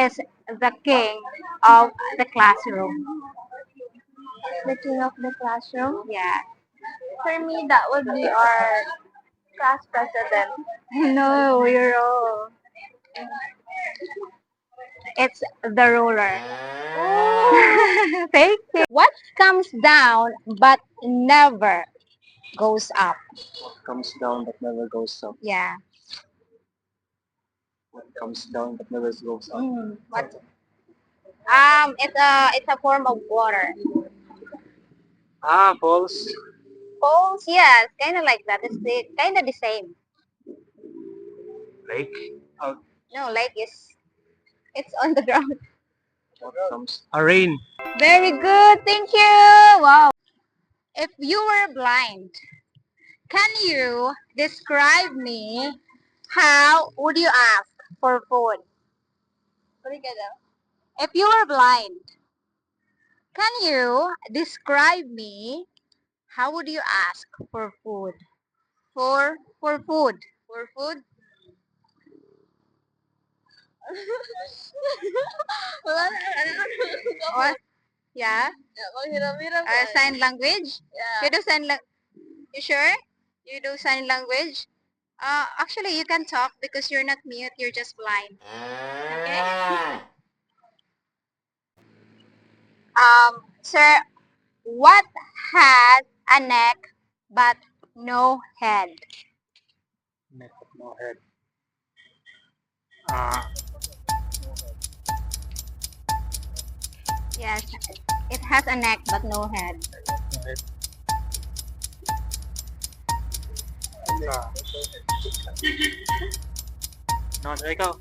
is the king of the classroom? The king of the classroom. Yeah. For me, that would be our class president. No, you're wrong. It's the ruler. Thank you. What comes down but never goes up? What comes down but never goes up? Yeah. What comes down but never goes up? What? It's a form of water. Falls. Falls, yes, kind of like that. It's kind of the same. Lake. No, like it's on the ground. What comes? Rain. Very good, thank you. Wow. If you were blind, can you describe me how would you ask for food? If you were blind, can you describe me how would you ask for food? For food. For food? What? Yeah? Sign language? Yeah. You do sign language? You sure? You do sign language? Actually, you can talk because you're not mute, you're just blind. Okay? Sir, what has a neck but no head? Neck but no head. Yes, it has a neck but no head. No, ikaw.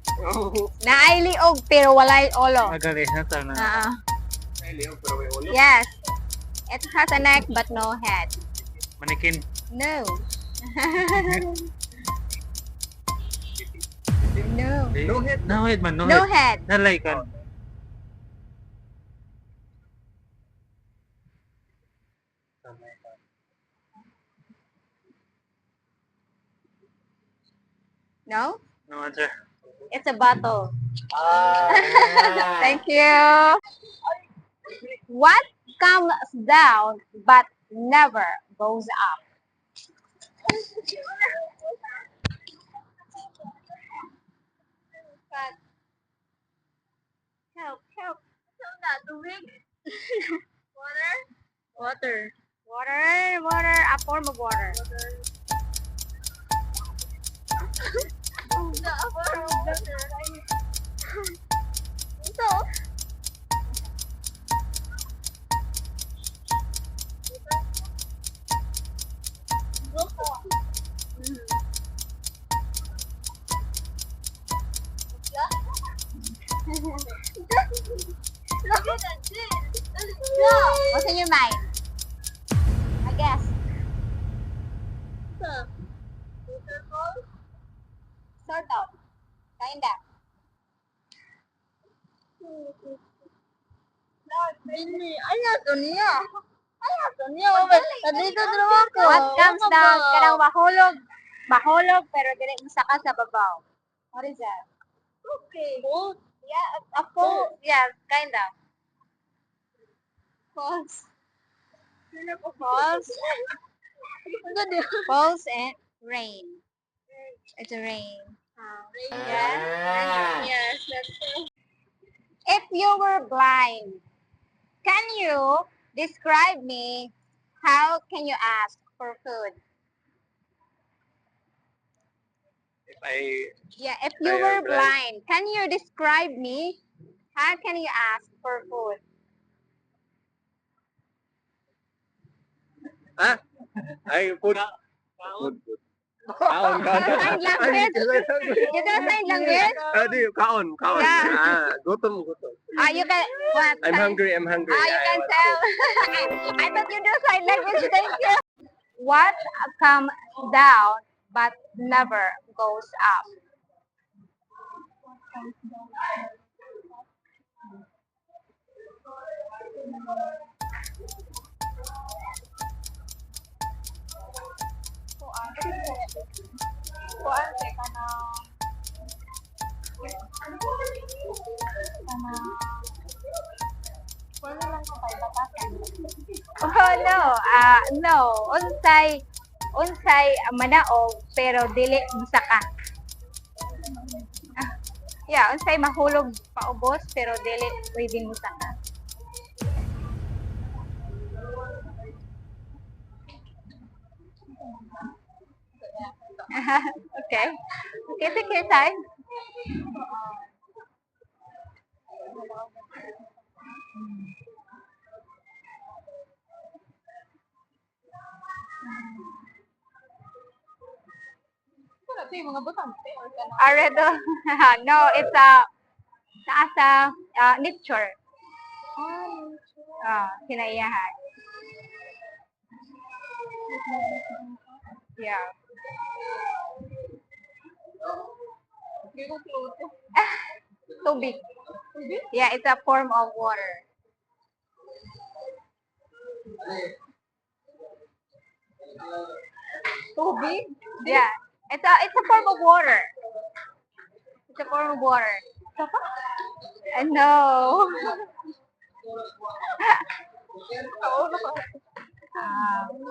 Naay liog pero walay olo. Magaling na sana. Yes, it has a neck but no head. Manikin. No. No. No head. No head man. No, No head. head. Nalay ka. No? No answer. It's a bottle. Thank you. What comes down but never goes up? Help, help. Water. Water, a form of water. What's in your mind? I guess. Sort of. Kinda. What comes down? Kanang mahulog pero dili musaka sa babaw. What is that? Okay. Yeah, a falls. Yeah, kinda. False. Falls. Falls and rain. It's a rain. Yeah. Yes, that's true. If you were blind, can you describe me how can you ask for food? Yeah, if you I were am blind. blind, can you describe me how can you ask for food? Food. Kaon, Sign language? You can sign language? Kaon. Yeah. Gutom. You can what? I'm hungry. You can tell. I thought you do sign language. Thank you. What comes down but never goes up? Oh no, no. Unsay manaog pero dili musaka. Yeah, unsay mahulog paubos pero dili pwedeng musaka. Okay. Okay, take your time. Aredo. No, it's taas sa nature. Kinaiyahan. Yeah. Tubig. Yeah, it's a form of water. Tubig? Yeah. It's a form of water. It's a form of water. No.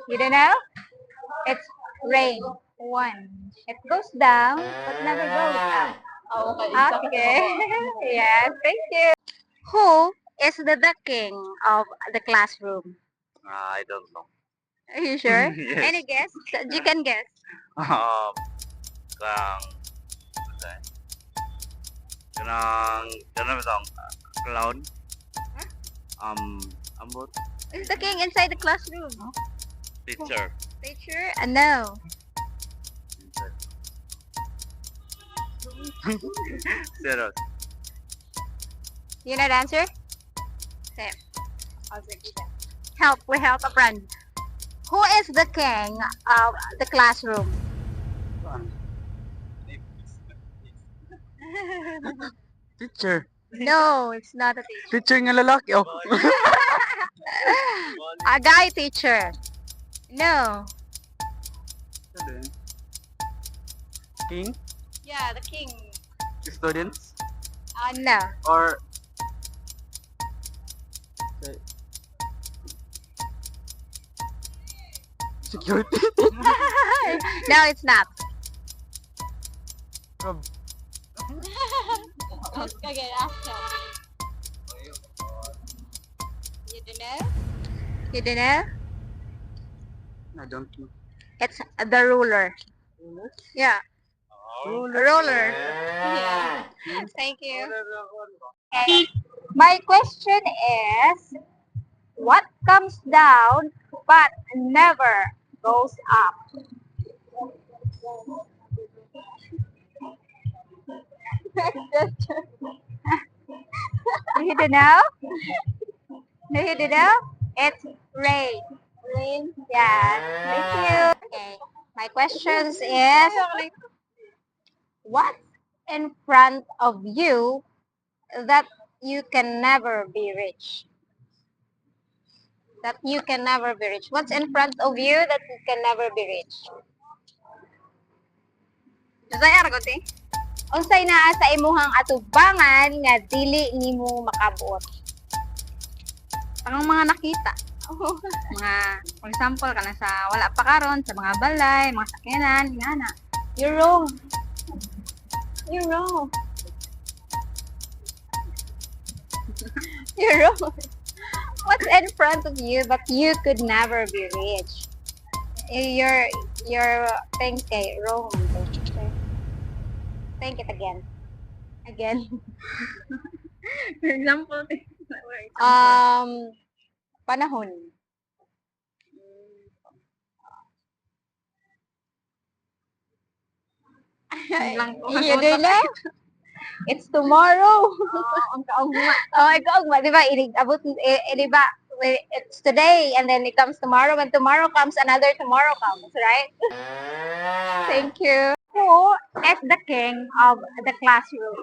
You don't know? It's rain. One. It goes down, but never goes up. Okay. Yes, thank you. Who is the king of the classroom? I don't know. Are you sure? Yes. Any guess? You can guess. Kang kanang itong clown. Ambot Who's the king inside the classroom? teacher. Teacher? No. Serious. You know the answer? Say it. Help. We help a friend. Who is the king of the classroom? Teacher. No, it's not a teacher. Teacher nga lalaki. Oh. A guy teacher. No. King? Yeah, the king. Students? No. Or security? No, it's not. Okay, ask him. You don't know? You don't know? I don't know. It's the ruler. Yeah. Ruler. Yeah. Thank you. Okay. My question is, what comes down but never goes up? You don't know? No, you don't know? It's rain. Rain? Yes. Thank you. Okay. My questions is, what's in front of you that you can never be rich? That you can never be rich. What's in front of you that you can never be rich? Unsay naa sa imuhang atubangan nga dili nimo makabuot? Ang mga nakita. Mga, for example, kana sa wala pa karon sa mga balay, mga sakyanan, ngana. You're wrong. You're wrong. You're wrong. What's in front of you but you could never be rich? Your things kay wrong. Think it again. Again. For example, Panahon. You do know? It's tomorrow. ang kaugma. Oh, ikaw, di ba? Di ba? It's today and then it comes tomorrow. When tomorrow comes, another tomorrow comes, right? Thank you. Who is the king of the classroom?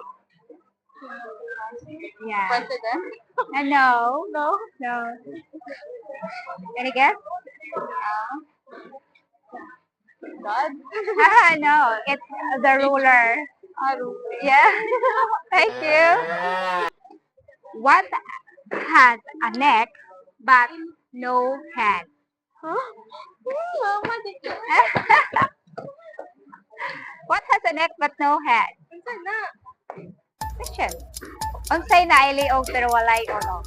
Yeah. President? No. No. No. Any guess? God? No, it's the ruler Yeah. Thank you. What has a neck but no head? What has a neck but no head? Question. Unsay na liog pero walay ulo?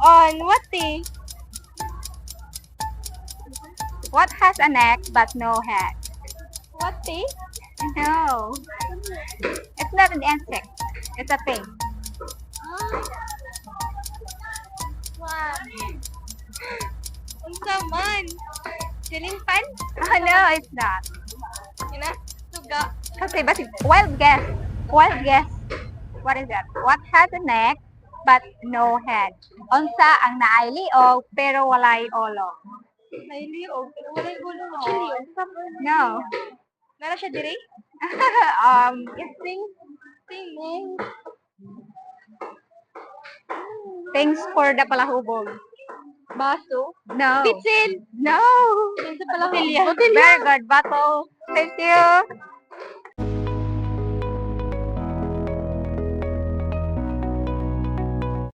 On, what eh? What has a neck but no head? What eh? No. It's not an insect. It's a thing. Wow. Unsa man? Silimpan? Oh, no, it's not. Ina? Suga. Kasi basi wild guess. Wild guess. What is that? What has a neck but no head? Unsa ang naay liog pero walay ulo? May liog. Pero walay gulo mo. Liog. No. Nara siya dire? It's Singing. things for the palahubog. Baso. No. Pitsil. No. Yun sa pala. Very good. Bottle. Thank you.